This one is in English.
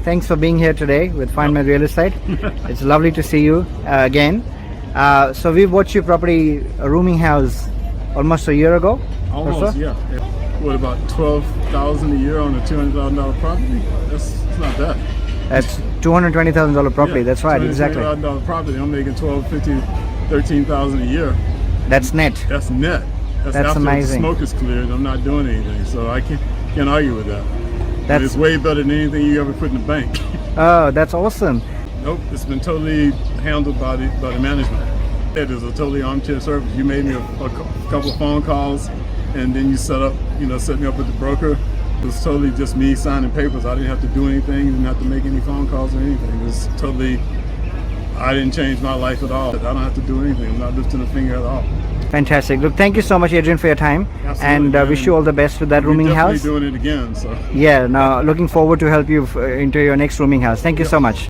Thanks for being here today with Find My Real Estate. It's lovely to see you again. So we bought your property, a rooming house, almost a year ago. Almost, so? yeah. What, about $12,000 a year on a $200,000 property? That's not bad. That's $220,000 property. Yeah, That's right, exactly. $220,000 property. I'm making $12,000, $15,000, $13,000 a year. That's net. That's net. That's after amazing. the smoke is cleared. I'm not doing anything, so I can't argue with that. And it's way better than anything you ever put in the bank. Oh, that's awesome. Nope, it's been totally handled by the management. It is a totally armchair service. You made me a couple of phone calls, and then you set me up with the broker. It was totally just me signing papers. I didn't have to do anything. Didn't have to make any phone calls or anything. It was totally. I didn't change my life at all. I don't have to do anything. I'm not lifting a finger at all. Fantastic. Look, thank you so much, Adrian, for your time. Absolutely, and wish you all the best with that rooming house. We're definitely doing it again. So. Yeah. Now, looking forward to help you into your next rooming house. Thank you so much.